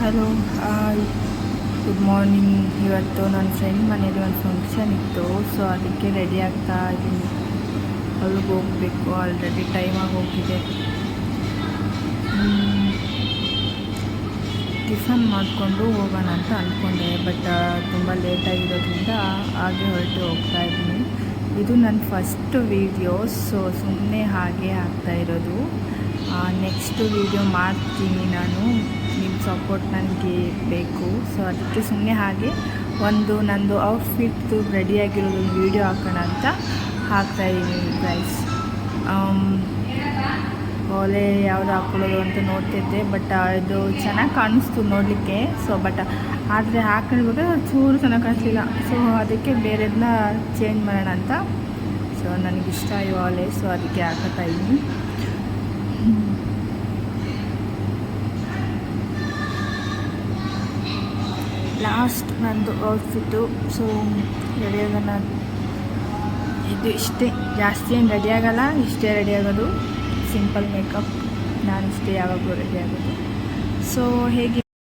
Hello, hi, good morning. ಇವತ್ತು ನನ್ನ friend ಮನೇಲಿ ಒಂದು ಫಂಕ್ಷನ್ ಇತ್ತು, ಸೊ ಅದಕ್ಕೆ ರೆಡಿ ಆಗ್ತಾ ಇದ್ದೀನಿ. ಅಲ್ಲಿಗೆ ಹೋಗಬೇಕು, ಆಲ್ರೆಡಿ ಟೈಮಾಗಿ ಹೋಗಿದೆ. ಟಿಫನ್ ಮಾಡಿಕೊಂಡು ಹೋಗೋಣ ಅಂತ ಅಂದ್ಕೊಂಡೆ, ಬಟ್ ತುಂಬ ಲೇಟಾಗಿರೋದ್ರಿಂದ ಹಾಗೆ ಹೊರಟು ಹೋಗ್ತಾ ಇದ್ದೀನಿ. ಇದು ನನ್ನ ಫಸ್ಟ್ ವೀಡಿಯೋ, ಸೊ ಸುಮ್ಮನೆ ಹಾಗೆ ಆಗ್ತಾಯಿರೋದು. ನೆಕ್ಸ್ಟ್ ವೀಡಿಯೋ ಮಾಡ್ತೀನಿ ನಾನು. ನಿಮ್ಮ ಸಪೋರ್ಟ್ ನನಗೆ ಬೇಕು, ಸೊ ಅದಕ್ಕೆ ಸುಮ್ಮನೆ ಹಾಗೆ ನಂದು ಔಟ್ಫಿಟ್ಟು ರೆಡಿಯಾಗಿರೋದೊಂದು ವೀಡಿಯೋ ಹಾಕೋಣ ಅಂತ ಹಾಕ್ತಾಯಿದ್ದೀನಿ ಗೈಸ್. ಓಲೆ ಯಾವುದು ಹಾಕ್ಕೊಳ್ಳೋದು ಅಂತ ನೋಡ್ತಿದ್ದೆ, ಬಟ್ ಇದು ಚೆನ್ನಾಗಿ ಕಾಣಿಸ್ತು ನೋಡಲಿಕ್ಕೆ. ಸೊ ಬಟ್ ಆದರೆ ಹಾಕೊಂಡಿರುವಾಗ ಚೂರು ಚೆನ್ನಾಗಿ ಕಾಣಿಸ್ಲಿಲ್ಲ, ಸೊ ಅದಕ್ಕೆ ಬೇರೆದನ್ನ ಚೇಂಜ್ ಮಾಡೋಣ ಅಂತ. ಸೊ ನನಗಿಷ್ಟ ಈ ಓಲೆ, ಸೊ ಅದಕ್ಕೆ ಹಾಕೋತಾ ಇದ್ದೀನಿ. ಲಾಸ್ಟ್ ನಂದು ಔಟ್ಫಿಟ್ಟು. ಸೊ ರೆಡಿಯಾಗೋಣ. ಇದು ಇಷ್ಟೇ, ಜಾಸ್ತಿ ಏನು ರೆಡಿಯಾಗಲ್ಲ, ಇಷ್ಟೇ ರೆಡಿಯಾಗೋದು. ಸಿಂಪಲ್ ಮೇಕಪ್, ನಾನು ಇಷ್ಟೇ ಯಾವಾಗಲೂ ರೆಡಿಯಾಗೋದು. ಸೊ ಹೇಗೆ